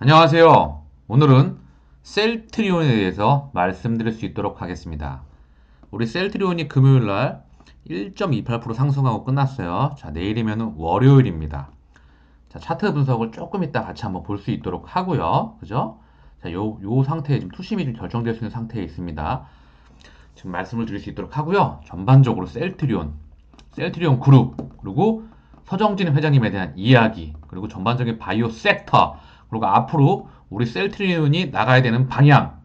안녕하세요. 오늘은 셀트리온에 대해서 말씀드릴 수 있도록 하겠습니다. 우리 셀트리온이 금요일날 1.28% 상승하고 끝났어요. 자, 내일이면 월요일입니다. 자, 차트 분석을 조금 이따 같이 한번 볼 수 있도록 하고요. 그죠? 자, 요 상태에 지금 투심이 좀 결정될 수 있는 상태에 있습니다. 지금 말씀을 드릴 수 있도록 하고요. 전반적으로 셀트리온 그룹, 그리고 서정진 회장님에 대한 이야기, 그리고 전반적인 바이오 섹터, 그리고 앞으로 우리 셀트리온이 나가야 되는 방향,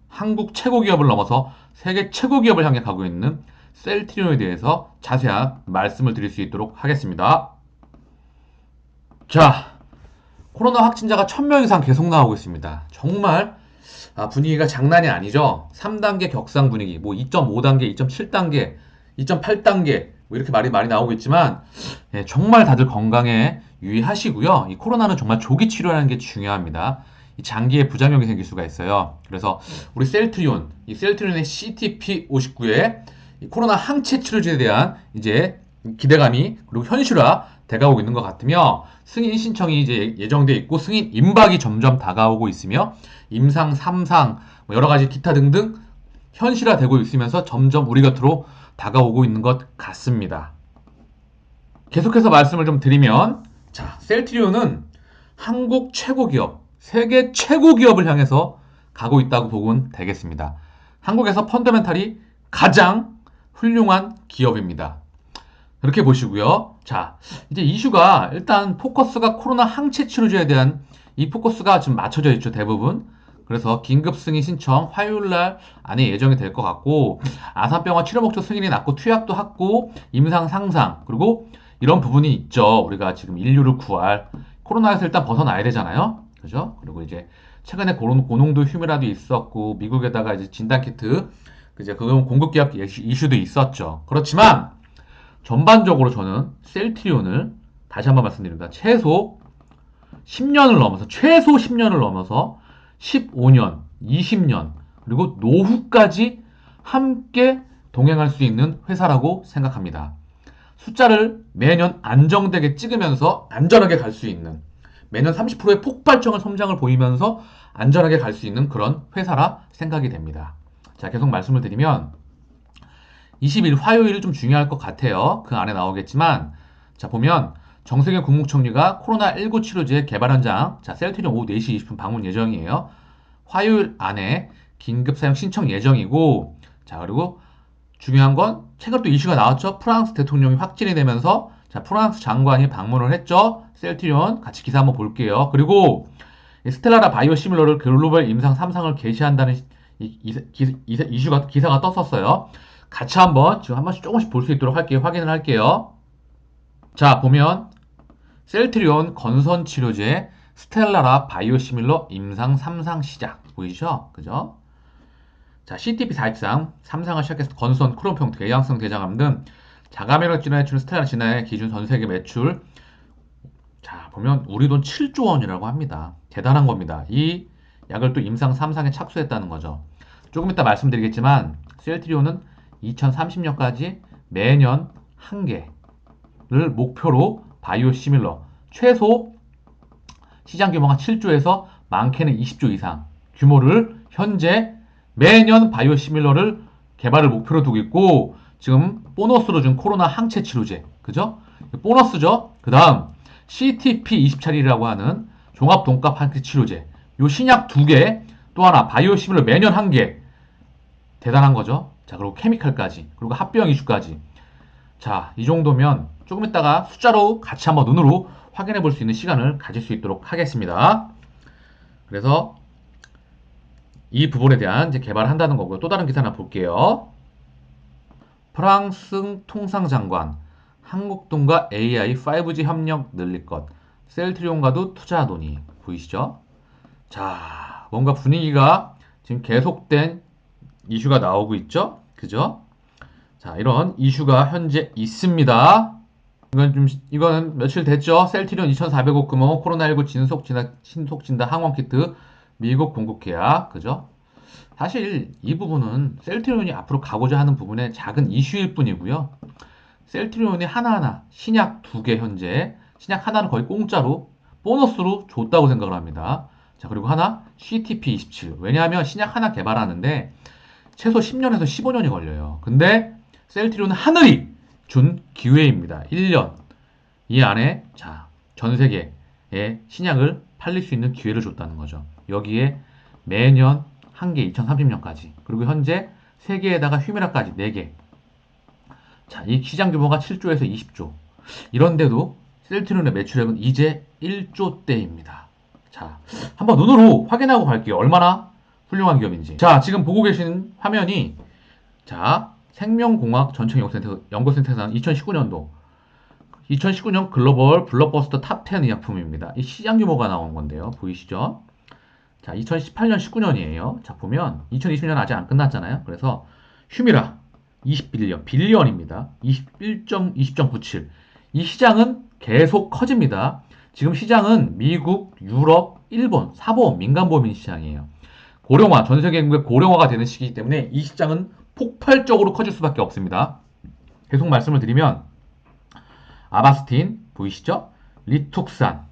한국 최고 기업을 넘어서 세계 최고 기업을 향해 가고 있는 셀트리온에 대해서 자세한 말씀을 드릴 수 있도록 하겠습니다. 자, 코로나 확진자가 1000명 이상 계속 나오고 있습니다. 정말 분위기가 장난이 아니죠. 3단계 격상 분위기, 뭐 2.5단계, 2.7단계, 2.8단계 뭐 이렇게 말이 많이 나오고 있지만 정말 다들 건강에 유의하시고요. 이 코로나는 정말 조기 치료하는 게 중요합니다. 이 장기에 부작용이 생길 수가 있어요. 그래서 우리 셀트리온, 이 셀트리온의 CTP59에 코로나 항체 치료제에 대한 이제 기대감이 그리고 현실화 돼가고 있는 것 같으며 승인 신청이 이제 예정돼 있고 승인 임박이 점점 다가오고 있으며 임상, 3상, 뭐 여러 가지 기타 등등 현실화되고 있으면서 점점 우리 곁으로 다가오고 있는 것 같습니다. 계속해서 말씀을 좀 드리면, 자, 셀트리온은 한국 최고 기업, 세계 최고 기업을 향해서 가고 있다고 보면 되겠습니다. 한국에서 펀더멘탈이 가장 훌륭한 기업입니다. 그렇게 보시고요. 자, 이제 이슈가 일단 포커스가 코로나 항체 치료제에 대한 이 포커스가 지금 맞춰져 있죠, 대부분. 그래서 긴급 승인 신청 화요일 날 안에 예정이 될 것 같고 아산병원 치료 목적 승인이 났고 투약도 했고 임상 상상 그리고 이런 부분이 있죠. 우리가 지금 인류를 구할 코로나에서 일단 벗어나야 되잖아요. 그죠? 그리고 이제 최근에 고농도 휴메라도 있었고 미국에다가 이제 진단키트 이제 그건 공급 기업 이슈도 있었죠. 그렇지만 전반적으로 저는 셀트리온을 다시 한번 말씀드립니다. 최소 10년을 넘어서 15년, 20년, 그리고 노후까지 함께 동행할 수 있는 회사라고 생각합니다. 숫자를 매년 안정되게 찍으면서 안전하게 갈 수 있는 매년 30%의 폭발적인 성장을 보이면서 안전하게 갈 수 있는 그런 회사라 생각이 됩니다. 자, 계속 말씀을 드리면 20일 화요일이 좀 중요할 것 같아요. 그 안에 나오겠지만 자 보면 정세균 국무총리가 코로나19 치료제 개발 현장 자 셀트리온 오후 4시 20분 방문 예정이에요. 화요일 안에 긴급 사용 신청 예정이고 자 그리고 중요한 건 최근 또 이슈가 나왔죠. 프랑스 대통령이 확진이 되면서 자 프랑스 장관이 방문을 했죠. 셀트리온 같이 기사 한번 볼게요. 그리고 스텔라라 바이오시밀러를 글로벌 임상 3상을 개시한다는 이슈가 기사가 떴었어요. 같이 한번 지금 한 번씩 조금씩 볼 수 있도록 할게요. 확인을 할게요. 자, 보면 셀트리온 건선 치료제 스텔라라 바이오시밀러 임상 3상 시작 보이시죠? 그죠? 자, CTP43 3상을 시작해서 건선, 크론병, 대양성 대장암 등 자가면역 질환에 치료 스텔라 진화의 기준 전 세계 매출 자, 보면 우리 돈 7조 원이라고 합니다. 대단한 겁니다. 이 약을 또 임상 3상에 착수했다는 거죠. 조금 이따 말씀드리겠지만 셀트리온은 2030년까지 매년 한 개를 목표로 바이오시밀러 최소 시장 규모가 7조에서 많게는 20조 이상 규모를 현재 매년 바이오시밀러를 개발을 목표로 두고 있고 지금 보너스로 준 코로나 항체 치료제 그죠? 보너스죠. 그 다음 CTP27이라고 하는 종합 동값 항체 치료제 요 신약 2개 또 하나 바이오시밀러 매년 한 개 대단한 거죠. 자, 그리고 케미칼까지, 그리고 합병 이슈까지. 자, 이 정도면 조금 있다가 숫자로 같이 한번 눈으로 확인해 볼 수 있는 시간을 가질 수 있도록 하겠습니다. 그래서 이 부분에 대한 이제 개발을 한다는 거고요. 또 다른 기사 하나 볼게요. 프랑스 통상장관, 한국동과 AI 5G 협력 늘릴 것, 셀트리온과도 투자 논의. 보이시죠? 자, 뭔가 분위기가 지금 계속된 이슈가 나오고 있죠? 그죠? 자, 이런 이슈가 현재 있습니다. 이거는 며칠 됐죠? 셀트리온 2,400억 규모 코로나19 신속 진단 항원 키트 미국 공급 계약. 그죠? 사실 이 부분은 셀트리온이 앞으로 가고자 하는 부분의 작은 이슈일 뿐이고요. 셀트리온이 하나하나 신약 2개 현재 신약 하나는 거의 공짜로 보너스로 줬다고 생각을 합니다. 자, 그리고 하나 CTP27. 왜냐하면 신약 하나 개발하는데 최소 10년에서 15년이 걸려요. 근데 셀트리온은 하늘이 준 기회입니다. 1년. 이 안에 자, 전 세계에 신약을 팔릴 수 있는 기회를 줬다는 거죠. 여기에 매년 한 개 2030년까지. 그리고 현재 세계에다가 휴메라까지 4개. 자, 이 시장 규모가 7조에서 20조. 이런데도 셀트리온의 매출액은 이제 1조대입니다. 자, 한번 눈으로 확인하고 갈게요. 얼마나 훌륭한 기업인지. 자, 지금 보고 계신 화면이 자, 생명공학 전청 연구센터에서 난 2019년도 2019년 글로벌 블록버스터 탑 10 의약품입니다. 이 시장 규모가 나온 건데요. 보이시죠? 자, 2018년 19년이에요. 자, 보면 2020년 아직 안 끝났잖아요. 그래서 휴미라 21년 빌리언입니다. 20.97. 이 시장은 계속 커집니다. 지금 시장은 미국, 유럽, 일본, 사보험, 민간보험인 시장이에요. 고령화, 전 세계 인구의 고령화가 되는 시기이기 때문에 이 시장은 폭발적으로 커질 수밖에 없습니다. 계속 말씀을 드리면 아바스틴 보이시죠? 리툭산,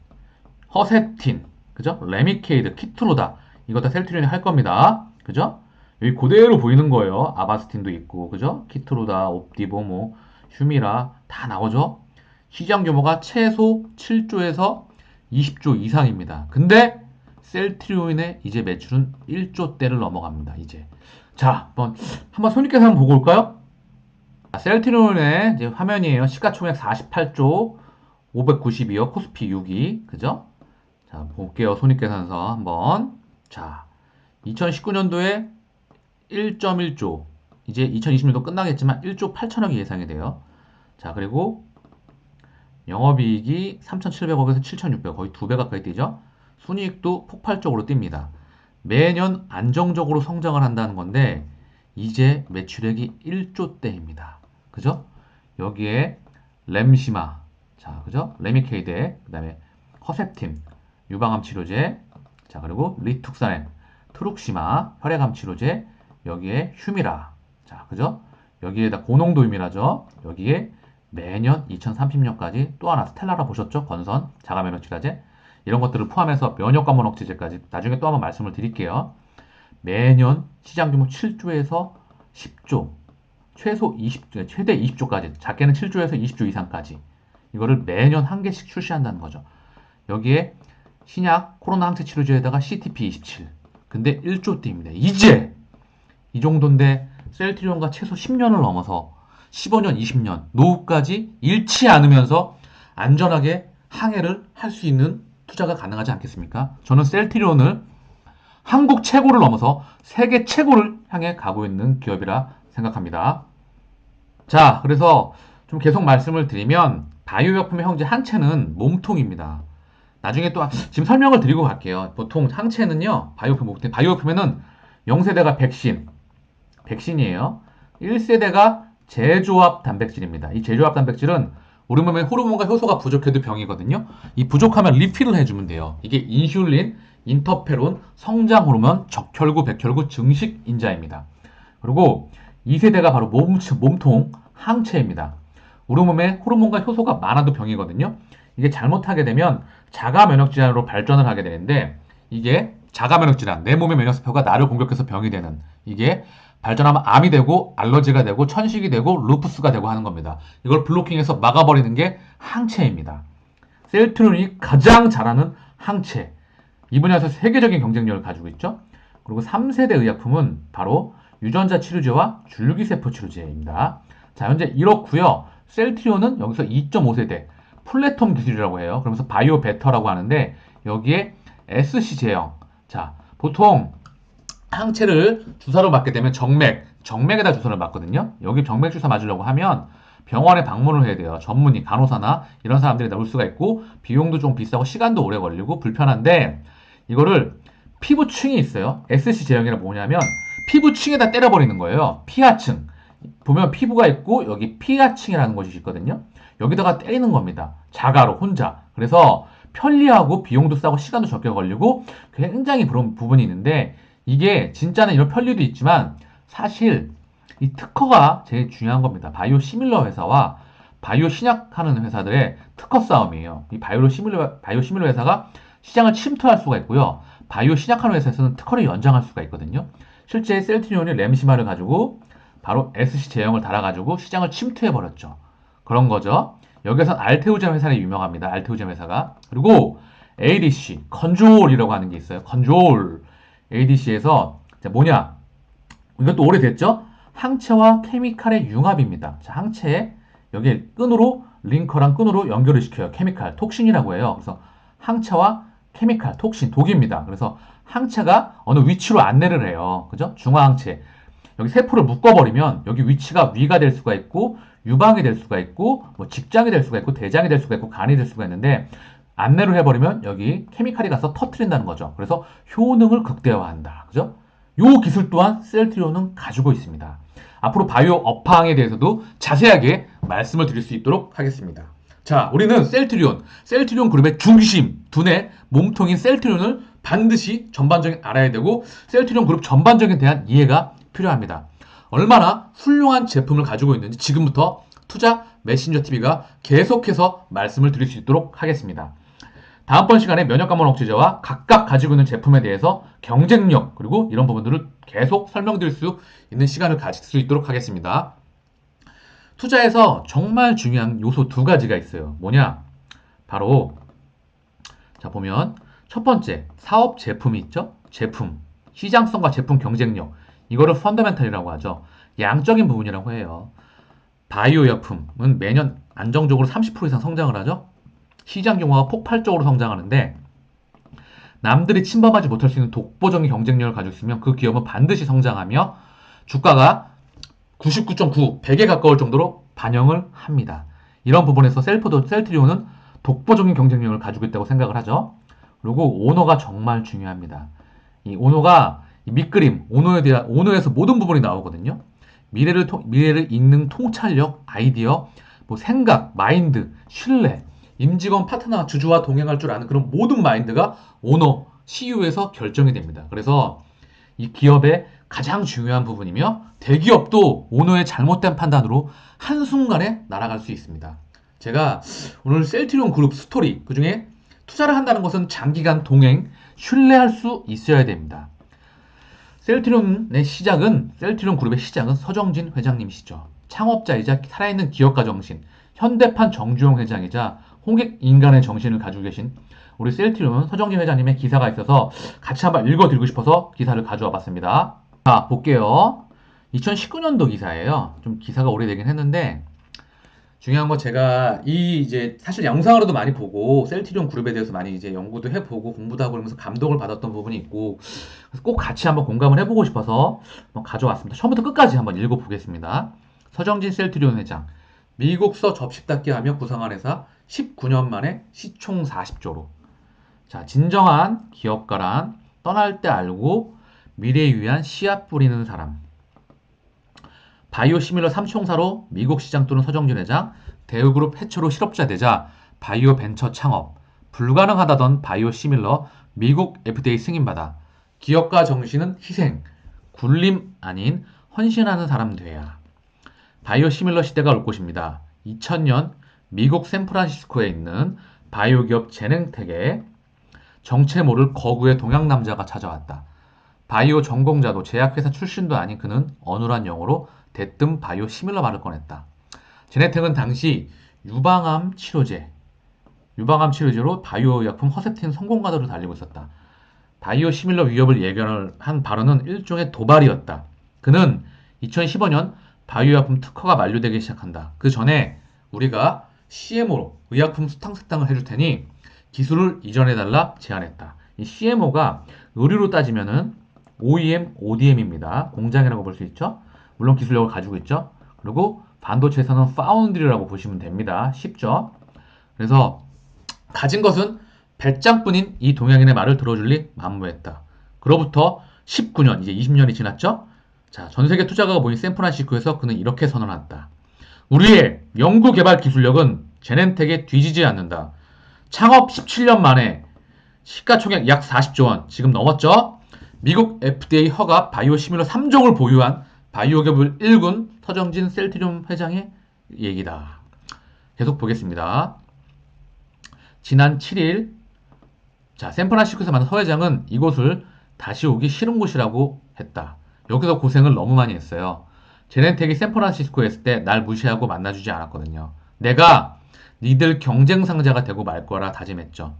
허세틴, 그죠? 레미케이드, 키트로다 이거 다 셀트리온이 할 겁니다. 그죠? 여기 그대로 보이는 거예요. 아바스틴도 있고, 그죠? 키트로다, 옵디보, 뭐 휴미라 다 나오죠? 시장 규모가 최소 7조에서 20조 이상입니다. 근데 셀트리온의 이제 매출은 1조대를 넘어갑니다. 이제 자, 한번 손익계산 한번 보고 올까요? 셀트리온의 이제 화면이에요. 시가총액 48조 592억 코스피 6위 그죠? 자, 볼게요. 손익계산서 한번. 자, 2019년도에 1.1조 이제 2020년도 끝나겠지만 1조 8천억이 예상이 돼요. 자, 그리고 영업이익이 3,700억에서 7,600억 거의 2배 가까이 뛰죠. 순이익도 폭발적으로 뜁니다. 매년 안정적으로 성장을 한다는 건데 이제 매출액이 1조대입니다. 그죠? 여기에 램시마, 자, 그죠? 레미케이드, 그 다음에 허셉틴, 유방암 치료제, 자, 그리고 리툭사넨, 트룩시마, 혈액암 치료제, 여기에 휴미라, 자, 그죠? 여기에다 고농도 휴미라죠? 여기에 매년 2030년까지 또 하나 스텔라라 보셨죠? 건선, 자가면역치료제, 이런 것들을 포함해서 면역관문 억제제까지 나중에 또 한번 말씀을 드릴게요. 매년 시장 규모 7조에서 10조, 최대 20조까지, 작게는 7조에서 20조 이상까지 이거를 매년 한 개씩 출시한다는 거죠. 여기에 신약 코로나 항체 치료제에다가 CTP27. 근데 1조대입니다. 이제 이 정도인데 셀트리온과 최소 10년을 넘어서 15년, 20년 노후까지 잃지 않으면서 안전하게 항해를 할 수 있는 투자가 가능하지 않겠습니까? 저는 셀트리온을 한국 최고를 넘어서 세계 최고를 향해 가고 있는 기업이라 생각합니다. 자, 그래서 좀 계속 말씀을 드리면 바이오약품의 형제 항체는 몸통입니다. 나중에 또 지금 설명을 드리고 갈게요. 보통 항체는요, 바이오약품에는 0세대가 백신이에요. 1세대가 제조합 단백질입니다. 이 제조합 단백질은 우리 몸에 호르몬과 효소가 부족해도 병이거든요. 이 부족하면 리필을 해주면 돼요. 이게 인슐린, 인터페론, 성장 호르몬, 적혈구, 백혈구, 증식 인자입니다. 그리고 2세대가 바로 몸통 항체입니다. 우리 몸에 호르몬과 효소가 많아도 병이거든요. 이게 잘못하게 되면 자가 면역 질환으로 발전을 하게 되는데 이게 자가 면역 질환, 내 몸의 면역세포가 나를 공격해서 병이 되는 이게 발전하면 암이 되고 알러지가 되고 천식이 되고 루푸스가 되고 하는 겁니다. 이걸 블로킹해서 막아버리는 게 항체입니다. 셀트리온이 가장 잘하는 항체. 이 분야에서 세계적인 경쟁력을 가지고 있죠. 그리고 3세대 의약품은 바로 유전자 치료제와 줄기세포 치료제입니다. 자, 현재 이렇고요. 셀트리온은 여기서 2.5세대 플랫폼 기술이라고 해요. 그러면서 바이오 베터라고 하는데 여기에 SC 제형. 자, 보통 항체를 주사로 맞게 되면 정맥에다 주사를 맞거든요. 여기 정맥 주사 맞으려고 하면 병원에 방문을 해야 돼요. 전문의, 간호사나 이런 사람들이 나올 수가 있고 비용도 좀 비싸고 시간도 오래 걸리고 불편한데 이거를 피부층이 있어요. SC 제형이란 뭐냐면 피부층에다 때려버리는 거예요. 피하층. 보면 피부가 있고 여기 피하층이라는 것이 있거든요. 여기다가 때리는 겁니다. 자가로 혼자. 그래서 편리하고 비용도 싸고 시간도 적게 걸리고 굉장히 그런 부분이 있는데 이게 진짜는 이런 편리도 있지만 사실 이 특허가 제일 중요한 겁니다. 바이오 시밀러 회사와 바이오 신약하는 회사들의 특허 싸움이에요. 이 바이오 시밀러 회사가 시장을 침투할 수가 있고요. 바이오 신약하는 회사에서는 특허를 연장할 수가 있거든요. 실제 셀트리온이 램시마를 가지고 바로 SC 제형을 달아가지고 시장을 침투해버렸죠. 그런 거죠. 여기선 알테오젠 회사가 유명합니다. 알테오젠 회사가. 그리고 ADC, 컨트롤이라고 하는 게 있어요. 컨트롤. ADC에서 뭐냐? 이것도 오래됐죠? 항체와 케미칼의 융합입니다. 자, 항체에 여기 끈으로 링커랑 끈으로 연결을 시켜요. 케미칼, 톡신이라고 해요. 그래서 항체와 케미칼, 톡신, 독입니다. 그래서 항체가 어느 위치로 안내를 해요. 그죠? 중화항체. 여기 세포를 묶어버리면 여기 위치가 위가 될 수가 있고 유방이 될 수가 있고 뭐 직장이 될 수가 있고 대장이 될 수가 있고 간이 될 수가 있는데 안내를 해버리면 여기 케미칼이 가서 터트린다는 거죠. 그래서 효능을 극대화한다. 그죠? 요 기술 또한 셀트리온은 가지고 있습니다. 앞으로 바이오 업황에 대해서도 자세하게 말씀을 드릴 수 있도록 하겠습니다. 자, 우리는 셀트리온 그룹의 중심, 두뇌, 몸통인 셀트리온을 반드시 전반적인 알아야 되고 셀트리온 그룹 전반적인 대한 이해가 필요합니다. 얼마나 훌륭한 제품을 가지고 있는지 지금부터 투자 메신저 TV가 계속해서 말씀을 드릴 수 있도록 하겠습니다. 다음번 시간에 면역감원 억제제와 각각 가지고 있는 제품에 대해서 경쟁력 그리고 이런 부분들을 계속 설명드릴 수 있는 시간을 가질 수 있도록 하겠습니다. 투자에서 정말 중요한 요소 두 가지가 있어요. 뭐냐? 바로 자 보면 첫 번째 사업 제품이 있죠. 제품 시장성과 제품 경쟁력 이거를 펀더멘탈이라고 하죠. 양적인 부분이라고 해요. 바이오薬품은 매년 안정적으로 30% 이상 성장을 하죠. 시장 규모가 폭발적으로 성장하는데 남들이 침범하지 못할 수 있는 독보적인 경쟁력을 가지고 있으면 그 기업은 반드시 성장하며 주가가 99.9, 100에 가까울 정도로 반영을 합니다. 이런 부분에서 셀트리온은 독보적인 경쟁력을 가지고 있다고 생각을 하죠. 그리고 오너가 정말 중요합니다. 이 오너가 밑그림, 오너에서 모든 부분이 나오거든요. 미래를 읽는 통찰력, 아이디어, 뭐 생각, 마인드, 신뢰, 임직원 파트너 주주와 동행할 줄 아는 그런 모든 마인드가 오너, CEO에서 결정이 됩니다. 그래서 이 기업의 가장 중요한 부분이며 대기업도 오너의 잘못된 판단으로 한순간에 날아갈 수 있습니다. 제가 오늘 셀트리온 그룹 스토리 그중에 투자를 한다는 것은 장기간 동행, 신뢰할 수 있어야 됩니다. 셀트리온 그룹의 시작은 서정진 회장님이시죠. 창업자이자 살아있는 기업가 정신, 현대판 정주영 회장이자 홍익 인간의 정신을 가지고 계신 우리 셀트리온 서정진 회장님의 기사가 있어서 같이 한번 읽어드리고 싶어서 기사를 가져와 봤습니다. 자, 볼게요. 2019년도 기사예요. 좀 기사가 오래되긴 했는데 중요한 건 제가 이제 사실 영상으로도 많이 보고 셀트리온 그룹에 대해서 많이 이제 연구도 해보고 공부도 하고 그러면서 감동을 받았던 부분이 있고 그래서 꼭 같이 한번 공감을 해보고 싶어서 한번 가져왔습니다. 처음부터 끝까지 한번 읽어보겠습니다. 서정진 셀트리온 회장 미국서 접시닦기 하며 구상한 회사 19년 만에 시총 40조로 자 진정한 기업가란 떠날 때 알고 미래에 위한 씨앗 뿌리는 사람 바이오 시밀러 삼총사로 미국 시장 또는 서정진 회장, 대우그룹 해초로 실업자 되자 바이오 벤처 창업, 불가능하다던 바이오 시밀러 미국 FDA 승인받아 기업가 정신은 희생, 굴림 아닌 헌신하는 사람 돼야. 바이오 시밀러 시대가 올 것입니다. 2000년 미국 샌프란시스코에 있는 바이오 기업 제넨텍에 정체 모를 거구의 동양 남자가 찾아왔다. 바이오 전공자도 제약회사 출신도 아닌 그는 어눌한 영어로 대뜸 바이오 시밀러 말을 꺼냈다. 제네텍은 당시 유방암 치료제로 바이오 약품 허세팅 성공가도로 달리고 있었다. 바이오 시밀러 위협을 예견한 발언은 일종의 도발이었다. 그는 2015년 바이오 약품 특허가 만료되기 시작한다. 그 전에 우리가 CMO로 의약품 수탕 해줄 테니 기술을 이전해달라 제안했다. 이 CMO가 의료로 따지면은 OEM, ODM입니다. 공장이라고 볼 수 있죠. 물론 기술력을 가지고 있죠. 그리고 반도체에서는 파운드리라고 보시면 됩니다. 쉽죠. 그래서 가진 것은 배짱뿐인 이 동양인의 말을 들어줄리 만무했다. 그로부터 19년, 이제 20년이 지났죠. 자, 전 세계 투자가가 모인 샌프란시스코에서 그는 이렇게 선언했다. 우리의 연구개발 기술력은 제넨텍에 뒤지지 않는다. 창업 17년 만에 시가총액 약 40조 원, 지금 넘었죠? 미국 FDA 허가 바이오 시밀러 3종을 보유한 바이오기업을 일군 서정진 셀트리온 회장의 얘기다. 계속 보겠습니다. 지난 7일 자, 샌프란시스코에서 만난 서 회장은 이곳을 다시 오기 싫은 곳이라고 했다. 여기서 고생을 너무 많이 했어요. 제넨텍이 샌프란시스코에 있을 때 날 무시하고 만나주지 않았거든요. 내가 니들 경쟁 상자가 되고 말 거라 다짐했죠.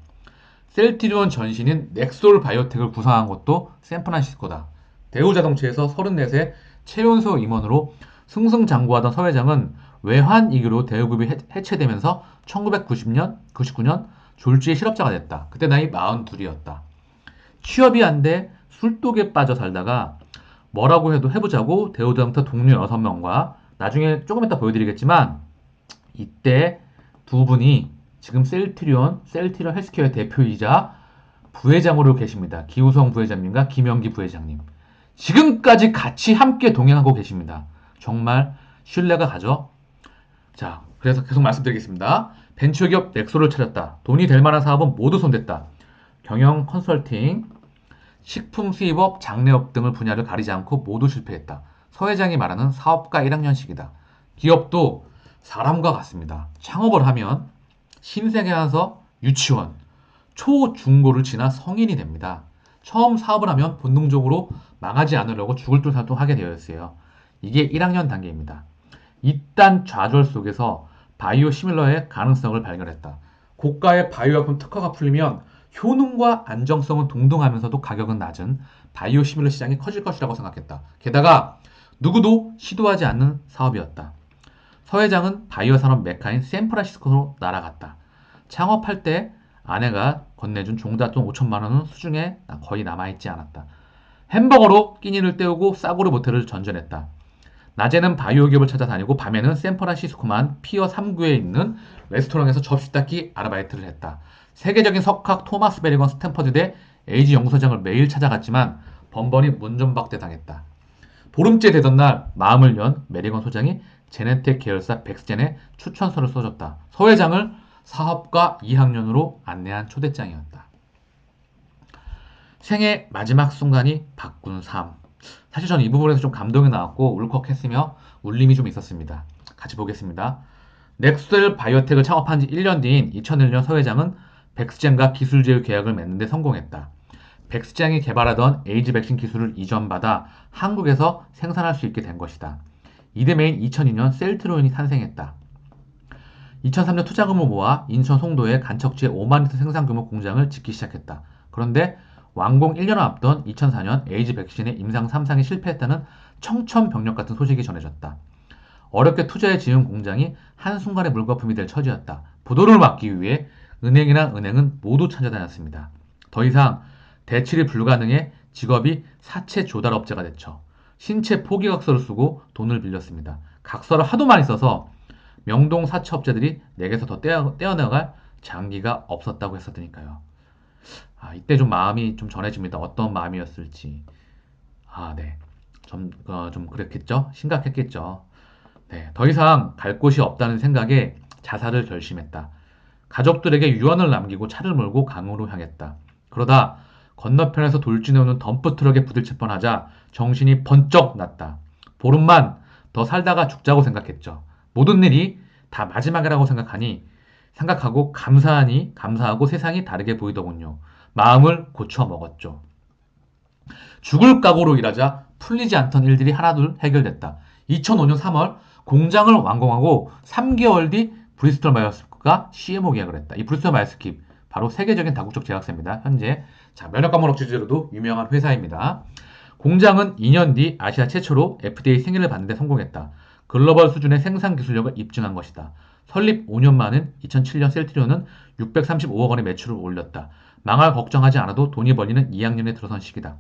셀티리온 전신인 넥솔 바이오텍을 구성한 것도 샌프란시스코다. 대우자동차에서 34세 최연소 임원으로 승승장구하던 서 회장은 외환위기로 대우그룹이 해체되면서 1990년, 99년 졸지의 실업자가 됐다. 그때 나이 42이었다. 취업이 안 돼 술독에 빠져 살다가 뭐라고 해도 해보자고 대우자동차 동료 6명과 나중에 조금 이따 보여드리겠지만 이때 두 분이 지금 셀트리온 헬스케어의 대표이자 부회장으로 계십니다. 기우성 부회장님과 김영기 부회장님. 지금까지 같이 함께 동행하고 계십니다. 정말 신뢰가 가죠? 자, 그래서 계속 말씀드리겠습니다. 벤처기업 넥소를 차렸다. 돈이 될 만한 사업은 모두 손댔다. 경영 컨설팅, 식품 수입업, 장례업 등을 분야를 가리지 않고 모두 실패했다. 서 회장이 말하는 사업가 1학년식이다. 기업도 사람과 같습니다. 창업을 하면 신생에 와서 유치원, 초, 중고를 지나 성인이 됩니다. 처음 사업을 하면 본능적으로 망하지 않으려고 죽을 듯 활동하게 되어 있어요. 이게 1학년 단계입니다. 이딴 좌절 속에서 바이오 시밀러의 가능성을 발견했다. 고가의 바이오약품 특허가 풀리면 효능과 안정성은 동등하면서도 가격은 낮은 바이오 시밀러 시장이 커질 것이라고 생각했다. 게다가 누구도 시도하지 않는 사업이었다. 서 회장은 바이오 산업 메카인 샌프란시스코로 날아갔다. 창업할 때 아내가 건네준 종잣돈 5천만 원은 수중에 거의 남아있지 않았다. 햄버거로 끼니를 때우고 싸구려 모텔을 전전했다. 낮에는 바이오 기업을 찾아다니고 밤에는 샌프란시스코만 피어 3구에 있는 레스토랑에서 접시 닦기 아르바이트를 했다. 세계적인 석학 토마스 베리건 스탠퍼드대 에이지 연구소장을 매일 찾아갔지만 번번이 문전박대 당했다. 보름째 되던 날 마음을 연 메리건 소장이 제네텍 계열사 백스젠에 추천서를 써줬다. 서 회장을 사업가 2학년으로 안내한 초대장이었다. 생애 마지막 순간이 바꾼 삶. 사실 저는 이 부분에서 좀 감동이 나왔고 울컥했으며 울림이 좀 있었습니다. 같이 보겠습니다. 넥셀 바이오텍을 창업한 지 1년 뒤인 2001년 서 회장은 백스젠과 기술 제휴 계약을 맺는데 성공했다. 백스젠이 개발하던 에이즈 백신 기술을 이전받아 한국에서 생산할 수 있게 된 것이다. 이듬해인 2002년 셀트리온이 탄생했다. 2003년 투자금을 모아 인천 송도에 간척지에 5만 리터 생산 규모 공장을 짓기 시작했다. 그런데 완공 1년을 앞둔 2004년 에이즈 백신의 임상 3상이 실패했다는 청천벽력 같은 소식이 전해졌다. 어렵게 투자해 지은 공장이 한순간에 물거품이 될 처지였다. 부도를 막기 위해 은행이나 은행은 모두 찾아다녔습니다. 더 이상 대출이 불가능해 직업이 사채 조달업자가 됐죠. 신체 포기각서를 쓰고 돈을 빌렸습니다. 각서를 하도 많이 써서 명동 사채업자들이 내게서 더 떼어나갈 장기가 없었다고 했었으니까요. 이때 좀 마음이 좀 전해집니다. 어떤 마음이었을지. 네. 좀 그랬겠죠? 심각했겠죠. 네. 더 이상 갈 곳이 없다는 생각에 자살을 결심했다. 가족들에게 유언을 남기고 차를 몰고 강으로 향했다. 그러다 건너편에서 돌진해오는 덤프트럭에 부딪힐 뻔하자 정신이 번쩍 났다. 보름만 더 살다가 죽자고 생각했죠. 모든 일이 다 마지막이라고 생각하고 감사하고 세상이 다르게 보이더군요. 마음을 고쳐 먹었죠. 죽을 각오로 일하자 풀리지 않던 일들이 하나둘 해결됐다. 2005년 3월 공장을 완공하고 3개월 뒤 브리스톨 마이어스가 CMO 계약을 했다. 이 브리스톨 마이어스킵 바로 세계적인 다국적 제약사입니다. 현재 면역감물 억제제로도 유명한 회사입니다. 공장은 2년 뒤 아시아 최초로 FDA 승인을 받는 데 성공했다. 글로벌 수준의 생산 기술력을 입증한 것이다. 설립 5년 만인 2007년 셀트리온은 635억 원의 매출을 올렸다. 망할 걱정하지 않아도 돈이 벌리는 2학년에 들어선 시기다.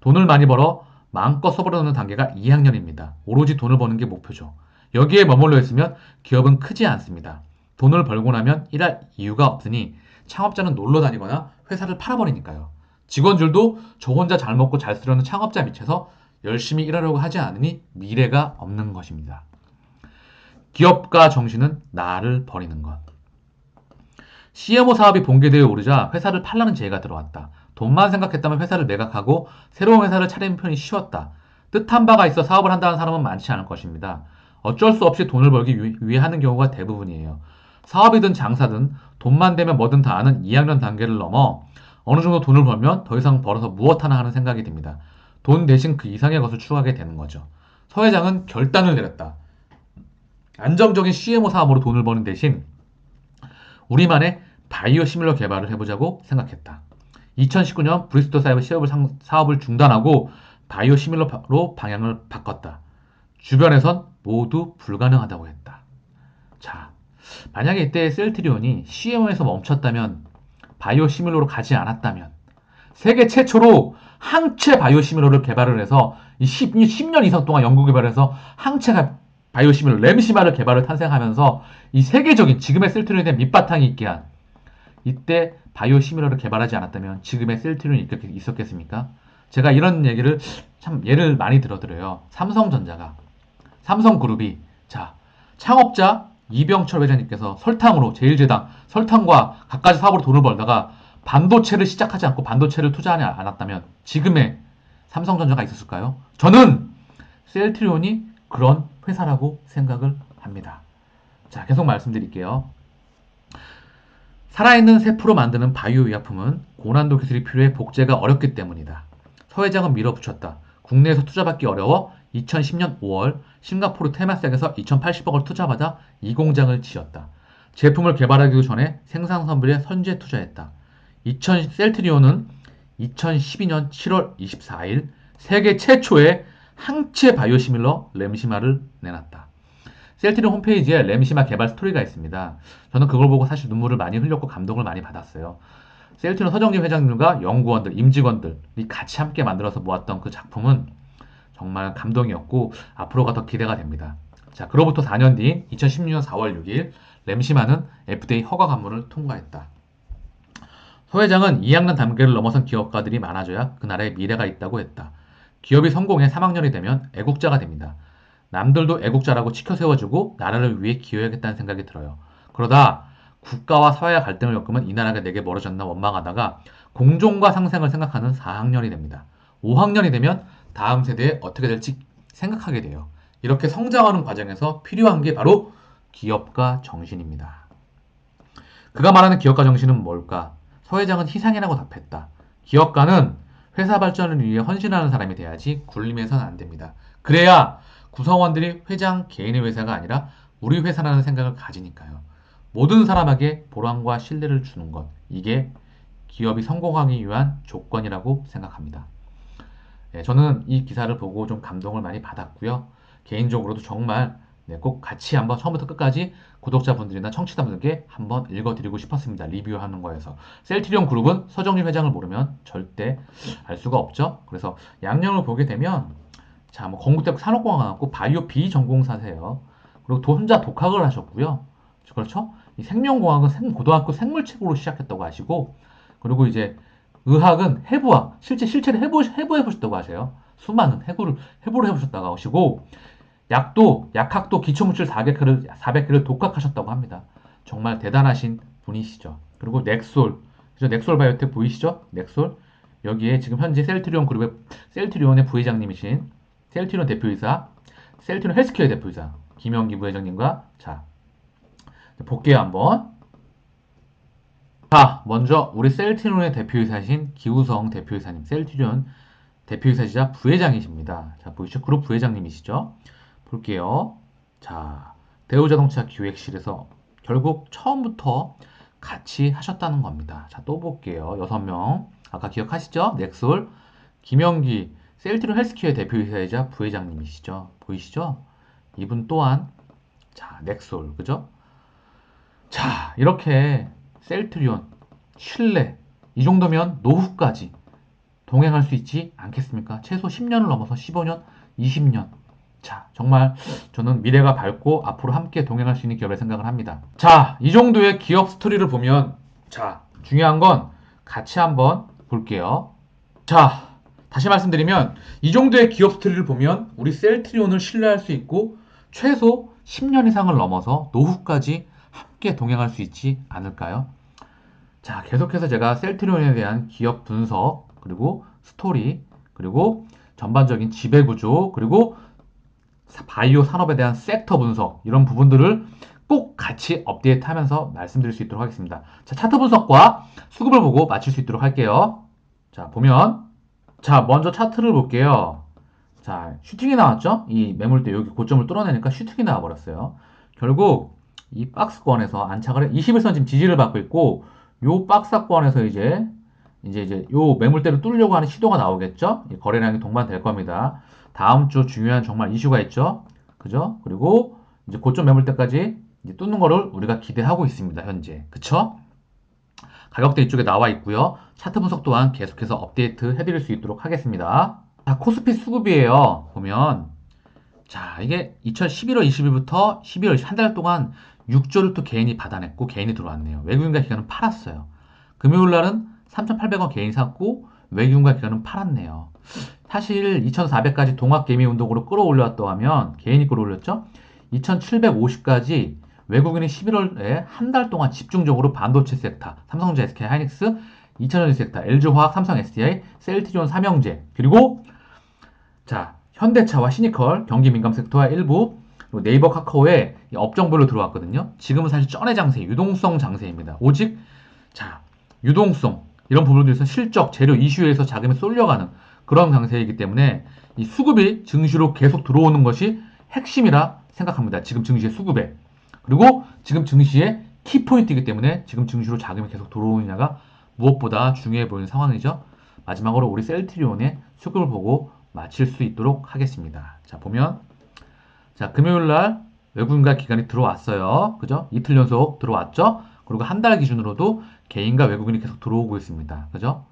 돈을 많이 벌어 마음껏 써버리는 단계가 2학년입니다. 오로지 돈을 버는 게 목표죠. 여기에 머물러 있으면 기업은 크지 않습니다. 돈을 벌고 나면 일할 이유가 없으니 창업자는 놀러 다니거나 회사를 팔아버리니까요. 직원들도 저 혼자 잘 먹고 잘 쓰려는 창업자 밑에서 열심히 일하려고 하지 않으니 미래가 없는 것입니다. 기업가 정신은 나를 버리는 것. CMO 사업이 본궤도에 오르자 회사를 팔라는 제의가 들어왔다. 돈만 생각했다면 회사를 매각하고 새로운 회사를 차리는 편이 쉬웠다. 뜻한 바가 있어 사업을 한다는 사람은 많지 않을 것입니다. 어쩔 수 없이 돈을 벌기 위해 하는 경우가 대부분이에요. 사업이든 장사든 돈만 되면 뭐든 다 하는 2학년 단계를 넘어 어느 정도 돈을 벌면 더 이상 벌어서 무엇 하나 하는 생각이 듭니다. 돈 대신 그 이상의 것을 추구하게 되는 거죠. 서 회장은 결단을 내렸다. 안정적인 CMO 사업으로 돈을 버는 대신 우리만의 바이오 시밀러 개발을 해보자고 생각했다. 2019년 브리스톨 사업을 중단하고 바이오 시밀러로 방향을 바꿨다. 주변에선 모두 불가능하다고 했다. 자, 만약에 이때 셀트리온이 CMO에서 멈췄다면, 바이오 시밀러로 가지 않았다면, 세계 최초로 항체 바이오 시밀러를 개발을 해서 10년 이상 동안 연구 개발해서 항체 바이오 시밀러 램시마를 개발을 탄생하면서 이 세계적인 지금의 셀트리온에 대한 밑바탕이 있게 한, 이때 바이오 시밀러를 개발하지 않았다면 지금의 셀트리온이 있었겠습니까? 제가 이런 얘기를 참 예를 많이 들어드려요. 삼성그룹이, 자, 창업자 이병철 회장님께서 설탕으로 제일제당 설탕과 갖가지 사업으로 돈을 벌다가 반도체를 시작하지 않고 반도체를 투자하지 않았다면 지금의 삼성전자가 있었을까요? 저는 셀트리온이 그런 회사라고 생각을 합니다. 자, 계속 말씀드릴게요. 살아있는 세포로 만드는 바이오 의약품은 고난도 기술이 필요해 복제가 어렵기 때문이다. 서 회장은 밀어붙였다. 국내에서 투자받기 어려워 2010년 5월 싱가포르 테마섹에서 2080억을 투자받아 이 공장을 지었다. 제품을 개발하기도 전에 생산 선별에 선제 투자했다. 셀트리온은 2012년 7월 24일 세계 최초의 항체 바이오시밀러 램시마를 내놨다. 셀트리온 홈페이지에 램시마 개발 스토리가 있습니다. 저는 그걸 보고 사실 눈물을 많이 흘렸고 감동을 많이 받았어요. 셀트리온 서정진 회장님과 연구원들, 임직원들이 같이 함께 만들어서 모았던 그 작품은 정말 감동이었고 앞으로가 더 기대가 됩니다. 자, 그로부터 4년 뒤인 2016년 4월 6일 램시마는 FDA 허가 관문을 통과했다. 서 회장은 2학년 단계를 넘어선 기업가들이 많아져야 그 나라에 미래가 있다고 했다. 기업이 성공해 3학년이 되면 애국자가 됩니다. 남들도 애국자라고 치켜 세워주고 나라를 위해 기여하겠다는 생각이 들어요. 그러다 국가와 사회의 갈등을 겪으면 이 나라가 내게 멀어졌나 원망하다가 공존과 상생을 생각하는 4학년이 됩니다. 5학년이 되면 다음 세대에 어떻게 될지 생각하게 돼요. 이렇게 성장하는 과정에서 필요한 게 바로 기업가 정신입니다. 그가 말하는 기업가 정신은 뭘까? 서 회장은 희생이라고 답했다. 기업가는 회사 발전을 위해 헌신하는 사람이 돼야지 굴림해서는 안 됩니다. 그래야 구성원들이 회장 개인의 회사가 아니라 우리 회사라는 생각을 가지니까요. 모든 사람에게 보람과 신뢰를 주는 것, 이게 기업이 성공하기 위한 조건이라고 생각합니다. 저는 이 기사를 보고 좀 감동을 많이 받았고요. 개인적으로도 정말 꼭 같이 한번 처음부터 끝까지 구독자분들이나 청취자분들께 한번 읽어드리고 싶었습니다. 리뷰하는 거에서. 셀트리온 그룹은 서정진 회장을 모르면 절대 알 수가 없죠. 그래서 양령을 보게 되면, 자, 뭐 건국대학교 산업공학학부 바이오 비전공사세요. 그리고 혼자 독학을 하셨고요. 그렇죠? 이 생명공학은 고등학교 생물체부로 시작했다고 하시고, 그리고 이제 의학은 해부학, 실제를 해부해보셨다고 하세요. 수많은 해부를 해보셨다고 하시고, 약학도 기초물질 400개를 독학하셨다고 합니다. 정말 대단하신 분이시죠. 그리고 넥솔, 그죠? 넥솔 바이오텍 보이시죠? 넥솔. 여기에 지금 현재 셀트리온의 부회장님이신 셀트리온 대표이사, 셀트리온 헬스케어 대표이사 김영기 부회장님과, 자, 볼게요 한번. 자, 먼저 우리 셀트리온의 대표이사신 기우성 대표이사님, 셀트리온 대표이사시자 부회장이십니다. 자, 보이시죠? 그룹 부회장님이시죠? 볼게요. 자, 대우자동차 기획실에서 결국 처음부터 같이 하셨다는 겁니다. 자, 또 볼게요. 6명. 아까 기억하시죠? 넥솔, 김영기, 셀트리온 헬스케어 대표이사이자 부회장님이시죠? 보이시죠? 이분 또한, 자, 넥솔, 그죠? 자, 이렇게 셀트리온, 신뢰, 이 정도면 노후까지 동행할 수 있지 않겠습니까? 최소 10년을 넘어서 15년, 20년. 자, 정말 저는 미래가 밝고 앞으로 함께 동행할 수 있는 기업을 생각을 합니다. 자, 이 정도의 기업 스토리를 보면, 자, 중요한 건 같이 한번 볼게요. 자, 다시 말씀드리면 이 정도의 기업 스토리를 보면 우리 셀트리온을 신뢰할 수 있고 최소 10년 이상을 넘어서 노후까지 함께 동행할 수 있지 않을까요? 자, 계속해서 제가 셀트리온에 대한 기업 분석, 그리고 스토리, 그리고 전반적인 지배구조, 그리고 바이오 산업에 대한 섹터 분석, 이런 부분들을 꼭 같이 업데이트하면서 말씀드릴 수 있도록 하겠습니다. 자, 차트 분석과 수급을 보고 마칠 수 있도록 할게요. 자, 보면 자, 먼저 차트를 볼게요. 자, 슈팅이 나왔죠? 이 매물대 여기 고점을 뚫어내니까 슈팅이 나와버렸어요. 결국 이 박스권에서 안착을 해 21선 지금 지지를 받고 있고 요 박스권에서 이제 요 매물대를 뚫으려고 하는 시도가 나오겠죠? 거래량이 동반될 겁니다. 다음 주 중요한 정말 이슈가 있죠? 그죠? 그리고 이제 고점 매물대까지 이제 뚫는 거를 우리가 기대하고 있습니다. 현재. 그쵸? 가격대 이쪽에 나와 있고요. 차트 분석 또한 계속해서 업데이트 해드릴 수 있도록 하겠습니다. 자, 코스피 수급이에요. 보면 자, 이게 2011월 20일부터 12월 한 달 동안 6조를 또 개인이 받아냈고 개인이 들어왔네요. 외국인과 기관은 팔았어요. 금요일 날은 3,800원 개인이 샀고 외국인과 기관은 팔았네요. 사실 2,400까지 동학개미 운동으로 끌어올렸다 하면 개인이 끌어올렸죠. 2,750까지 외국인이 11월에 한 달 동안 집중적으로 반도체 섹터, 삼성전자, SK 하이닉스, 2차전지 섹터, LG화학, 삼성 SDI, 셀트리온, 삼형제, 그리고 자, 현대차와 시니컬, 경기 민감 섹터와 일부 그리고 네이버 카카오에 업종별로 들어왔거든요. 지금은 사실 쩐의 장세, 유동성 장세입니다. 오직 자, 유동성 이런 부분들에서 실적, 재료 이슈에서 자금이 쏠려가는 그런 장세이기 때문에 이 수급이 증시로 계속 들어오는 것이 핵심이라 생각합니다. 지금 증시의 수급에. 그리고 지금 증시의 키포인트이기 때문에 지금 증시로 자금이 계속 들어오느냐가 무엇보다 중요해 보이는 상황이죠. 마지막으로 우리 셀트리온의 수급을 보고 마칠 수 있도록 하겠습니다. 자, 보면 자, 금요일 날 외국인과 기관이 들어왔어요. 그죠? 이틀 연속 들어왔죠? 그리고 한 달 기준으로도 개인과 외국인이 계속 들어오고 있습니다. 그죠?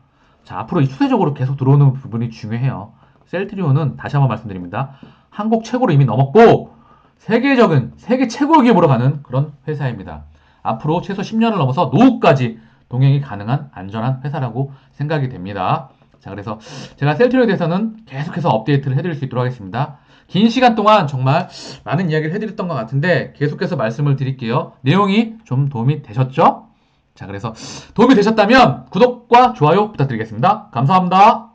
자, 앞으로 이 추세적으로 계속 들어오는 부분이 중요해요. 셀트리온은 다시 한번 말씀드립니다. 한국 최고로 이미 넘었고 세계 최고 기업으로 가는 그런 회사입니다. 앞으로 최소 10년을 넘어서 노후까지 동행이 가능한 안전한 회사라고 생각이 됩니다. 자, 그래서 제가 셀트리온에 대해서는 계속해서 업데이트를 해드릴 수 있도록 하겠습니다. 긴 시간 동안 정말 많은 이야기를 해드렸던 것 같은데 계속해서 말씀을 드릴게요. 내용이 좀 도움이 되셨죠? 자, 그래서 도움이 되셨다면 구독과 좋아요 부탁드리겠습니다. 감사합니다.